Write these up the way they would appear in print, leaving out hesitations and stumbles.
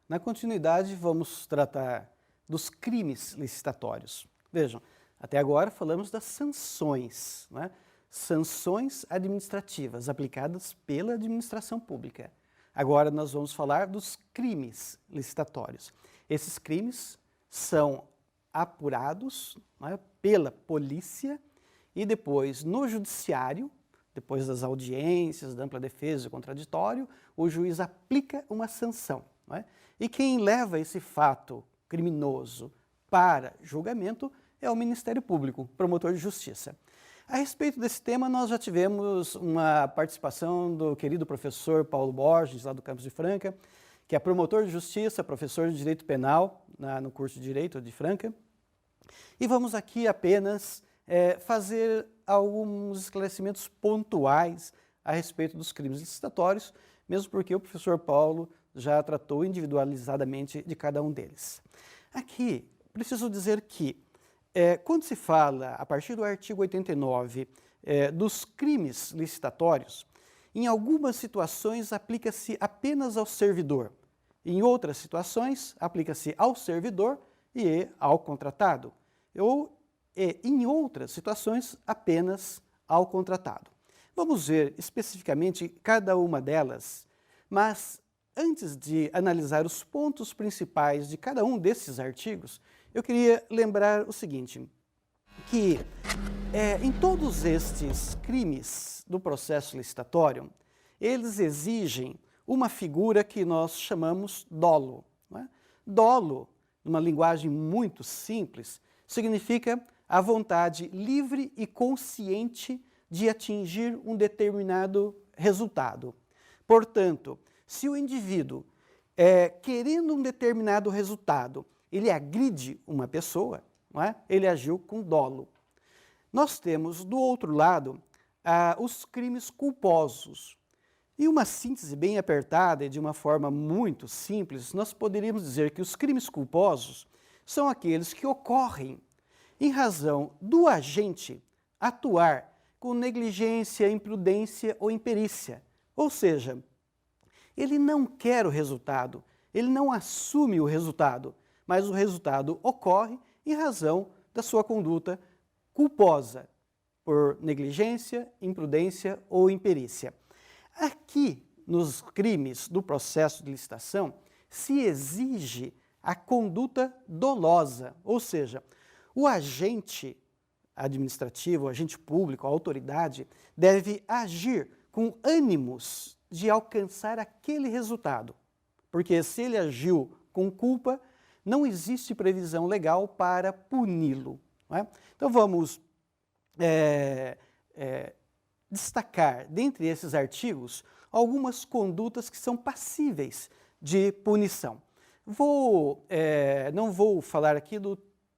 Na continuidade, vamos tratar dos crimes licitatórios. Vejam, até agora falamos das sanções, né? Sanções administrativas aplicadas pela administração pública. Agora nós vamos falar dos crimes licitatórios. Esses crimes são apurados, né, pela polícia e depois no judiciário, depois das audiências, da ampla defesa e contraditório, o juiz aplica uma sanção. Né? E quem leva esse fato criminoso para julgamento é o Ministério Público, promotor de justiça. A respeito desse tema, nós já tivemos uma participação do querido professor Paulo Borges, lá do campus de Franca, que é promotor de justiça, professor de direito penal no curso de Direito de Franca. E vamos aqui apenas fazer alguns esclarecimentos pontuais a respeito dos crimes licitatórios, mesmo porque o professor Paulo já tratou individualizadamente de cada um deles. Aqui, preciso dizer que, quando se fala, a partir do artigo 89, dos crimes licitatórios, em algumas situações aplica-se apenas ao servidor, em outras situações aplica-se ao servidor e ao contratado, ou em outras situações apenas ao contratado. Vamos ver especificamente cada uma delas, mas antes de analisar os pontos principais de cada um desses artigos, eu queria lembrar o seguinte, que em todos estes crimes do processo licitatório, eles exigem uma figura que nós chamamos dolo. Não é? Dolo, numa linguagem muito simples, significa a vontade livre e consciente de atingir um determinado resultado. Portanto, se o indivíduo, querendo um determinado resultado, ele agride uma pessoa, não é? Ele agiu com dolo. Nós temos, do outro lado, os crimes culposos. Em uma síntese bem apertada e de uma forma muito simples, nós poderíamos dizer que os crimes culposos são aqueles que ocorrem em razão do agente atuar com negligência, imprudência ou imperícia. Ou seja, ele não quer o resultado, ele não assume o resultado, mas o resultado ocorre em razão da sua conduta culposa, por negligência, imprudência ou imperícia. Aqui, nos crimes do processo de licitação, se exige a conduta dolosa, ou seja, o agente administrativo, o agente público, a autoridade, deve agir com ânimos de alcançar aquele resultado. Porque se ele agiu com culpa, não existe previsão legal para puni-lo. Não é? Então vamos destacar, dentre esses artigos, algumas condutas que são passíveis de punição. Não vou falar aqui do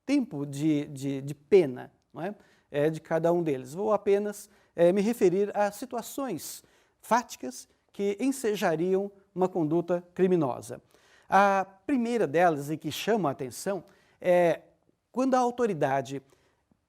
tempo de pena, não é? De cada um deles. Vou apenas me referir a situações fáticas que ensejariam uma conduta criminosa. A primeira delas, e que chama a atenção, é quando a autoridade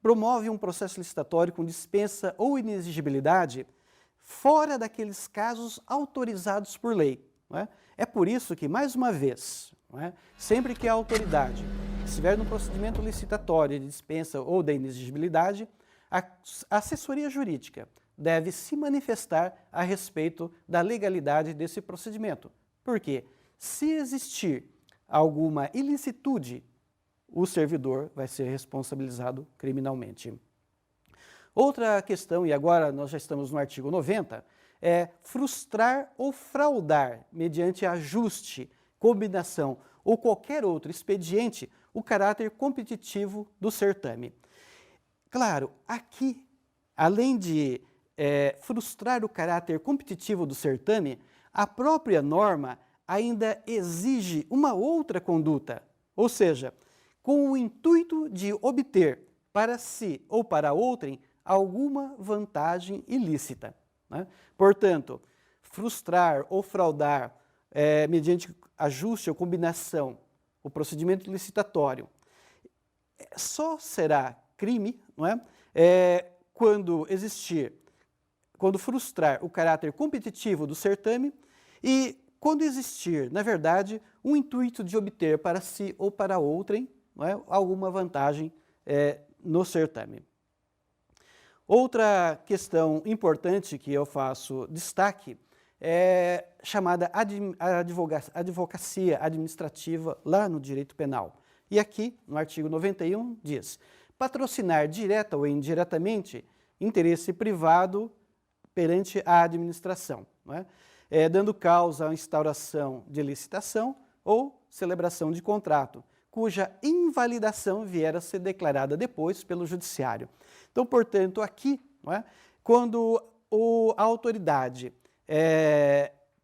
promove um processo licitatório com dispensa ou inexigibilidade fora daqueles casos autorizados por lei. Não é? É por isso que, mais uma vez, não é? Sempre que a autoridade estiver no procedimento licitatório de dispensa ou da inexigibilidade, a assessoria jurídica deve se manifestar a respeito da legalidade desse procedimento. Por quê? Se existir alguma ilicitude, o servidor vai ser responsabilizado criminalmente. Outra questão, e agora nós já estamos no artigo 90, é frustrar ou fraudar, mediante ajuste, combinação ou qualquer outro expediente, o caráter competitivo do certame. Claro, aqui, além de frustrar o caráter competitivo do certame, a própria norma ainda exige uma outra conduta, ou seja, com o intuito de obter para si ou para outrem alguma vantagem ilícita. Né? Portanto, frustrar ou fraudar mediante ajuste ou combinação o procedimento licitatório só será crime, não é? Quando frustrar o caráter competitivo do certame e quando existir, na verdade, um intuito de obter para si ou para outrem, não é, alguma vantagem no certame. Outra questão importante que eu faço destaque é chamada advocacia administrativa lá no direito penal. E aqui, no artigo 91, diz: patrocinar direta ou indiretamente interesse privado perante a administração, não é? Dando causa à instauração de licitação ou celebração de contrato, cuja invalidação vier a ser declarada depois pelo judiciário. Então, portanto, aqui, não é, quando a autoridade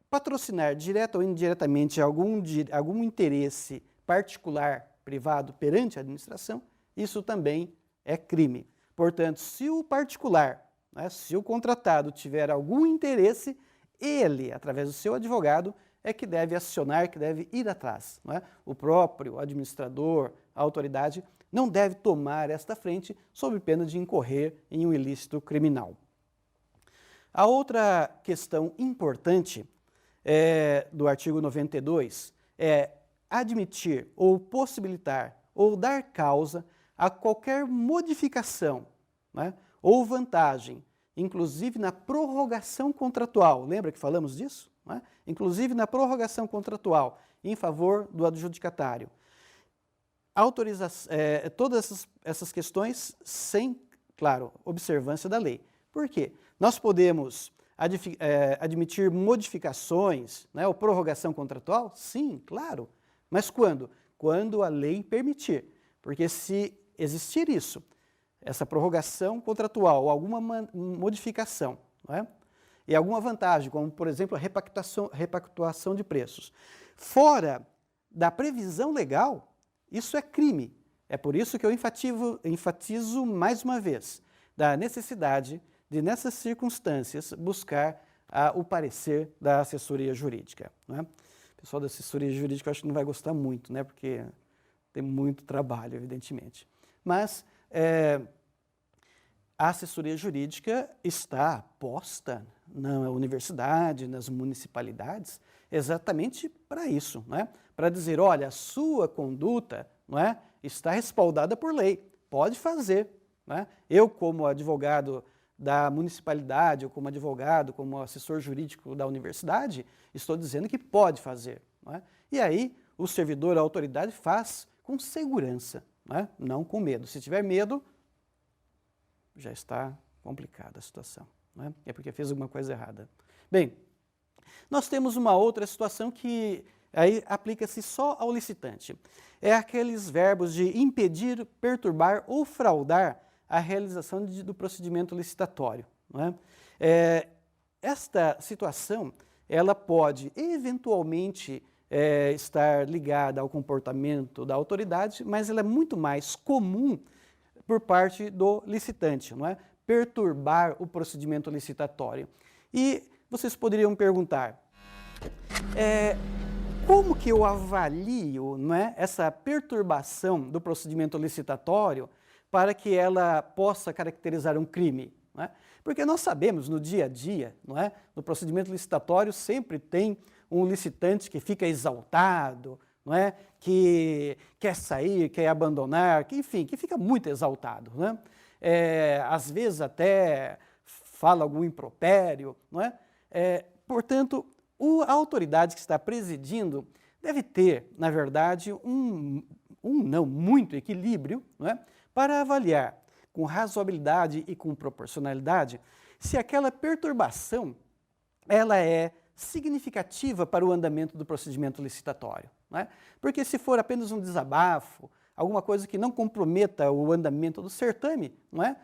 patrocinar direta ou indiretamente algum interesse particular, privado, perante a administração, isso também é crime. Portanto, se o particular, né, se o contratado tiver algum interesse, ele, através do seu advogado, é que deve acionar, que deve ir atrás. Não é? O próprio administrador, a autoridade, não deve tomar esta frente sob pena de incorrer em um ilícito criminal. A outra questão importante do artigo 92 é admitir ou possibilitar ou dar causa a qualquer modificação, né, ou vantagem, inclusive na prorrogação contratual. Lembra que falamos disso? Né? Inclusive na prorrogação contratual em favor do adjudicatário. Todas essas questões sem, claro, observância da lei. Por quê? Nós podemos admitir modificações, né, ou prorrogação contratual? Sim, claro. Mas quando? Quando a lei permitir. Porque se existir isso, essa prorrogação contratual ou alguma modificação, não é? E alguma vantagem, como, por exemplo, a repactuação de preços, fora da previsão legal, isso é crime. É por isso que eu enfatizo mais uma vez da necessidade de, nessas circunstâncias, buscar o parecer da assessoria jurídica. Não é? O pessoal da assessoria jurídica eu acho que não vai gostar muito, né? Porque tem muito trabalho, evidentemente. Mas a assessoria jurídica está posta na universidade, nas municipalidades, exatamente para isso, né? Para dizer, olha, a sua conduta, não é, está respaldada por lei, pode fazer. Né? Eu, como advogado da municipalidade, ou como advogado, como assessor jurídico da universidade, estou dizendo que pode fazer. Não é? E aí, o servidor, a autoridade, faz com segurança, né? Não com medo. Se tiver medo, já está complicada a situação. Né? É porque fez alguma coisa errada. Bem, nós temos uma outra situação que aí aplica-se só ao licitante. É aqueles verbos de impedir, perturbar ou fraudar a realização do procedimento licitatório. Não é? Esta situação, ela pode eventualmente estar ligada ao comportamento da autoridade, mas ela é muito mais comum por parte do licitante, não é? Perturbar o procedimento licitatório. E vocês poderiam perguntar, como que eu avalio, não é, essa perturbação do procedimento licitatório para que ela possa caracterizar um crime? Não é? Porque nós sabemos no dia a dia, não é, no procedimento licitatório sempre tem um licitante que fica exaltado, não é, que quer sair, quer abandonar, que, enfim, que fica muito exaltado. Não é? Às vezes até fala algum impropério. Não é? Portanto, a autoridade que está presidindo deve ter, na verdade, não muito equilíbrio, não é? Para avaliar com razoabilidade e com proporcionalidade se aquela perturbação ela é significativa para o andamento do procedimento licitatório. Não é? Porque se for apenas um desabafo, alguma coisa que não comprometa o andamento do certame, não é?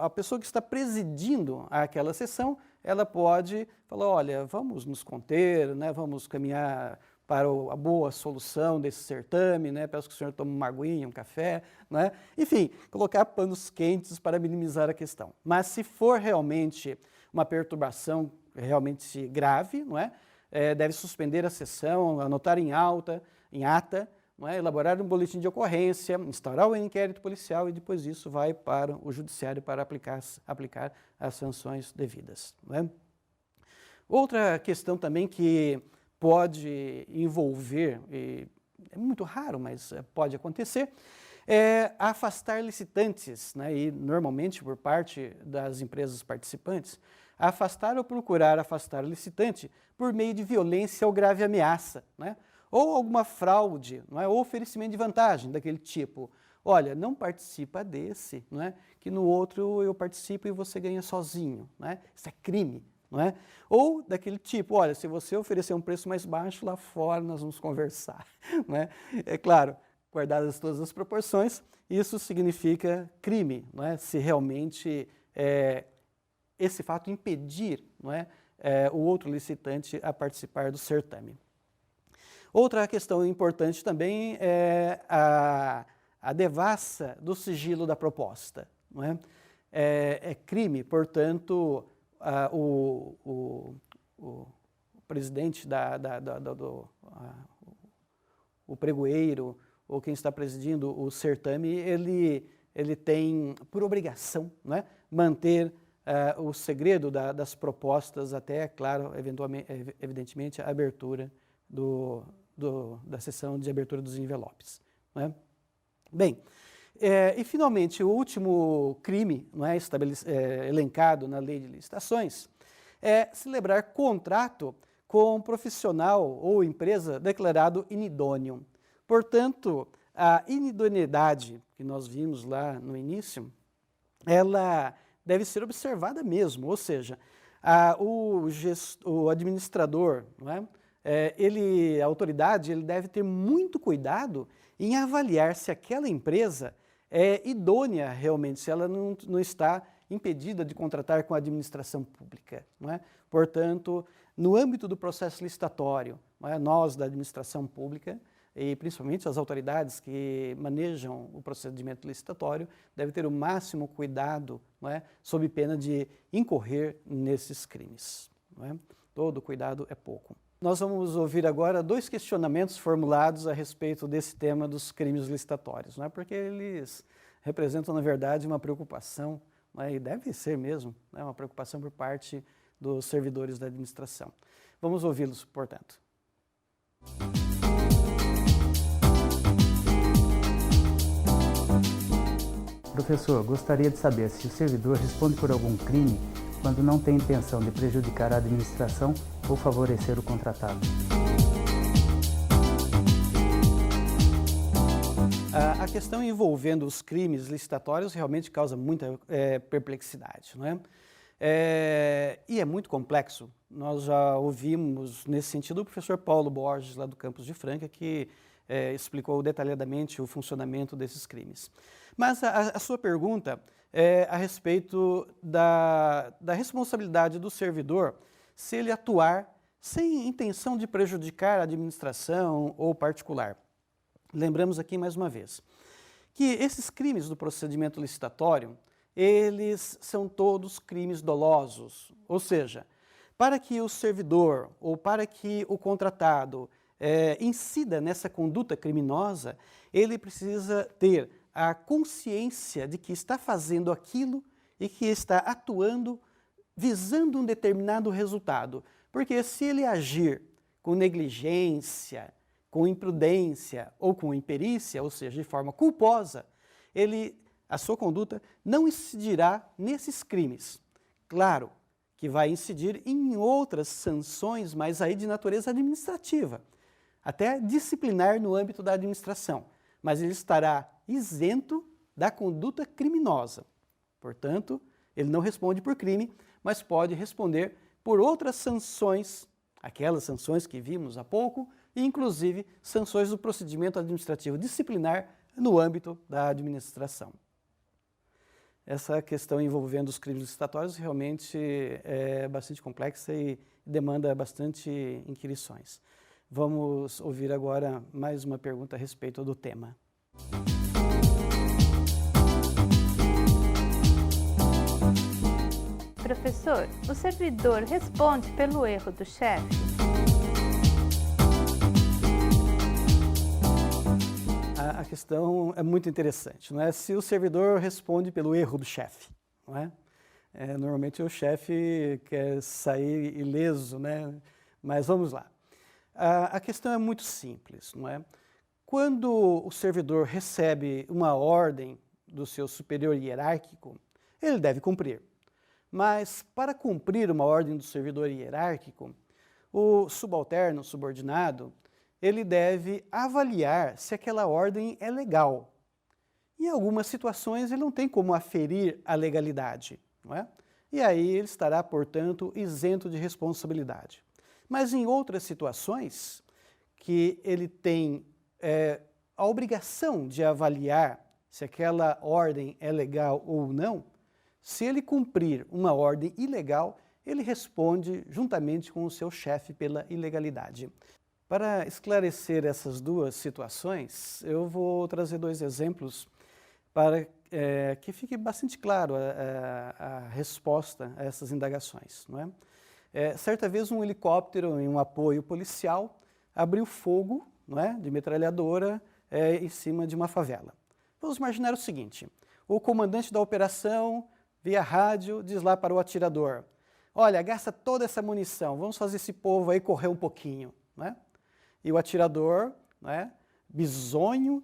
A pessoa que está presidindo aquela sessão, ela pode falar, olha, vamos nos conter, né? Vamos caminhar para a boa solução desse certame, né? Peço que o senhor tome uma aguinha, um café, né? Enfim, colocar panos quentes para minimizar a questão. Mas se for realmente uma perturbação realmente grave, não é? Deve suspender a sessão, anotar em ata, não é? Elaborar um boletim de ocorrência, instaurar o inquérito policial e depois disso vai para o judiciário para aplicar as sanções devidas. Não é? Outra questão também que pode envolver, e é muito raro, mas pode acontecer, é afastar licitantes, né, e normalmente por parte das empresas participantes, afastar ou procurar afastar o licitante por meio de violência ou grave ameaça, né, ou alguma fraude, não é, ou oferecimento de vantagem daquele tipo. Olha, não participa desse, não é, que no outro eu participo e você ganha sozinho, não é? Isso é crime. Não é? Ou daquele tipo, olha, se você oferecer um preço mais baixo, lá fora nós vamos conversar. Não é? É claro, guardadas todas as proporções, isso significa crime, não é? Se realmente esse fato impedir, não é, o outro licitante a participar do certame. Outra questão importante também é a devassa do sigilo da proposta. Não é? É crime, portanto, o presidente o pregoeiro ou quem está presidindo o certame, ele tem por obrigação, né, manter o segredo das propostas até, claro, evidentemente, a abertura da sessão de abertura dos envelopes. Né? Bem, e finalmente o último crime, não é, elencado na lei de licitações é celebrar contrato com um profissional ou empresa declarado inidôneo. Portanto, a inidoneidade que nós vimos lá no início, ela deve ser observada mesmo, ou seja, o administrador, não é? A autoridade, ele deve ter muito cuidado em avaliar se aquela empresa é idônea realmente, se ela não está impedida de contratar com a administração pública. Não é? Portanto, no âmbito do processo licitatório, não é? Nós da administração pública, e principalmente as autoridades que manejam o procedimento licitatório, devem ter o máximo cuidado, não é? Sob pena de incorrer nesses crimes. Não é? Todo cuidado é pouco. Nós vamos ouvir agora 2 questionamentos formulados a respeito desse tema dos crimes licitatórios, não é? Porque eles representam, na verdade, uma preocupação, não é? E deve ser mesmo, né? Uma preocupação por parte dos servidores da administração. Vamos ouvi-los, portanto. Professor, gostaria de saber se o servidor responde por algum crime quando não tem intenção de prejudicar a administração ou favorecer o contratado. A questão envolvendo os crimes licitatórios realmente causa muita perplexidade, não é? E é muito complexo. Nós já ouvimos, nesse sentido, o professor Paulo Borges, lá do campus de Franca, que explicou detalhadamente o funcionamento desses crimes. Mas a sua pergunta é a respeito da responsabilidade do servidor se ele atuar sem intenção de prejudicar a administração ou particular. Lembramos aqui mais uma vez que esses crimes do procedimento licitatório, eles são todos crimes dolosos, ou seja, para que o servidor ou para que o contratado incida nessa conduta criminosa, ele precisa ter a consciência de que está fazendo aquilo e que está atuando visando um determinado resultado. Porque se ele agir com negligência, com imprudência ou com imperícia, ou seja, de forma culposa, a sua conduta não incidirá nesses crimes. Claro que vai incidir em outras sanções, mas aí de natureza administrativa, até disciplinar no âmbito da administração, mas ele estará isento da conduta criminosa. Portanto, ele não responde por crime, mas pode responder por outras sanções, aquelas sanções que vimos há pouco, e inclusive sanções do procedimento administrativo disciplinar no âmbito da administração. Essa questão envolvendo os crimes licitatórios realmente é bastante complexa e demanda bastante inquirições. Vamos ouvir agora mais uma pergunta a respeito do tema. Professor, o servidor responde pelo erro do chefe? A questão é muito interessante, não é? Se o servidor responde pelo erro do chefe, não é? Normalmente o chefe quer sair ileso, né? Mas vamos lá. A questão é muito simples, não é? Quando o servidor recebe uma ordem do seu superior hierárquico, ele deve cumprir. Mas para cumprir uma ordem do servidor hierárquico, o subalterno, o subordinado, ele deve avaliar se aquela ordem é legal. Em algumas situações ele não tem como aferir a legalidade, não é? E aí ele estará, portanto, isento de responsabilidade. Mas em outras situações que ele tem a obrigação de avaliar se aquela ordem é legal ou não, se ele cumprir uma ordem ilegal, ele responde juntamente com o seu chefe pela ilegalidade. Para esclarecer essas duas situações, eu vou trazer dois exemplos para que fique bastante claro a resposta a essas indagações, não é? Certa vez um helicóptero em um apoio policial abriu fogo, não é, de metralhadora em cima de uma favela. Vamos imaginar o seguinte: o comandante da operação, via rádio, diz lá para o atirador: olha, gasta toda essa munição, vamos fazer esse povo aí correr um pouquinho, não é? E o atirador, não é, bisonho,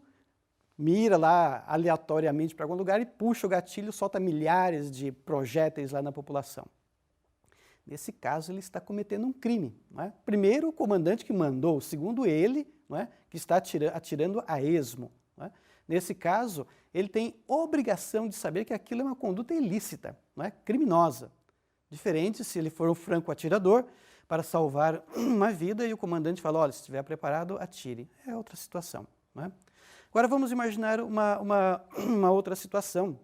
mira lá aleatoriamente para algum lugar e puxa o gatilho, solta milhares de projéteis lá na população. Nesse caso, ele está cometendo um crime, não é? Primeiro, o comandante que mandou, segundo ele, não é, que está atirando a esmo, não é? Nesse caso, ele tem obrigação de saber que aquilo é uma conduta ilícita, não é, criminosa. Diferente se ele for um franco atirador para salvar uma vida e o comandante fala: olha, se estiver preparado, atire. É outra situação, não é? Agora vamos imaginar uma outra situação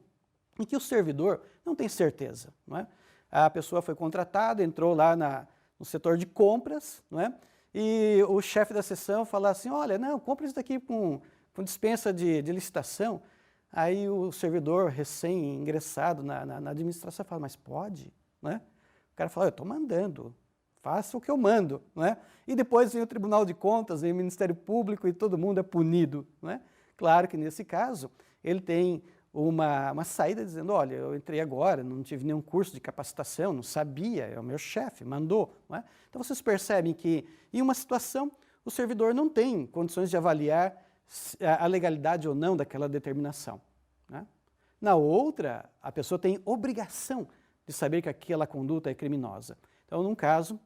em que o servidor não tem certeza, não é? A pessoa foi contratada, entrou lá no setor de compras, não é? E o chefe da seção fala assim: olha, não, compra isso daqui com dispensa de licitação. Aí o servidor recém-ingressado na administração fala: mas pode? Não é? O cara fala: eu estou mandando, faça o que eu mando, não é? E depois vem o Tribunal de Contas, vem o Ministério Público e todo mundo é punido, não é? Claro que nesse caso ele tem uma saída dizendo: olha, eu entrei agora, não tive nenhum curso de capacitação, não sabia, é o meu chefe, mandou, não é? Então vocês percebem que em uma situação o servidor não tem condições de avaliar a legalidade ou não daquela determinação, né? Na outra, a pessoa tem obrigação de saber que aquela conduta é criminosa. Então, num caso,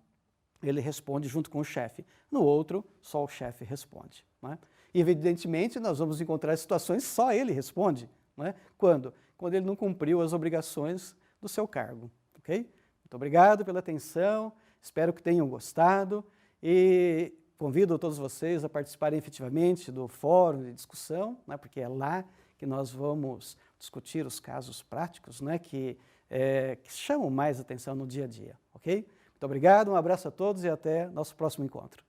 ele responde junto com o chefe. No outro, só o chefe responde, não é? E, evidentemente, nós vamos encontrar situações que só ele responde, não é? Quando? Quando ele não cumpriu as obrigações do seu cargo, ok? Muito obrigado pela atenção, espero que tenham gostado e convido todos vocês a participarem efetivamente do fórum de discussão, né, porque é lá que nós vamos discutir os casos práticos, né, que chamam mais atenção no dia a dia, ok? Muito obrigado, um abraço a todos e até nosso próximo encontro.